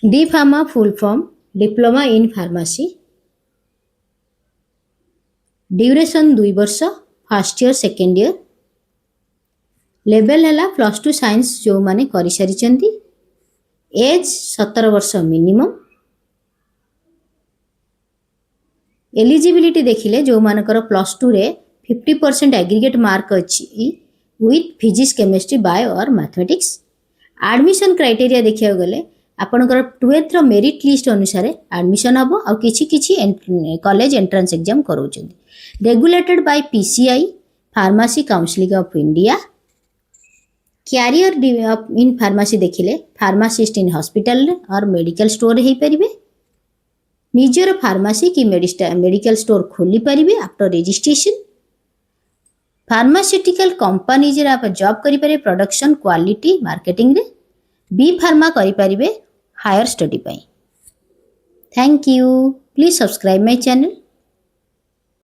D.Pharma full form Diploma in Pharmacy. Duration 2 वर्ष first year second year level है +2 science जो माने करि सारिचंती एज 17 वर्ष मिनिमम एलिजिबिलिटी देखिले जो मानकर +2 रे 50% एग्रीगेट मार्क अच्छी विथ फिजिक्स केमिस्ट्री बायो और मैथमेटिक्स एडमिशन क्राइटेरिया देखिया गले आपनकर 12th रो मेरिट लिस्ट अनुसार एडमिशन हबो आ किछि किछि कॉलेज एंट्रेंस एग्जाम करूछंती regulated by PCI pharmacy council of India career in pharmacy देखिले फार्मासिस्ट इन हॉस्पिटल और मेडिकल स्टोर हे परिबे निजर फार्मासी की मेडिकल स्टोर खोली परिबे आफ्टर रजिस्ट्रेशन फार्मास्यूटिकल कंपनी जे आप जॉब करि पारे प्रोडक्शन क्वालिटी मार्केटिंग रे बी फार्मा करि परिबे हायर स्टडी पई thank you please subscribe my channel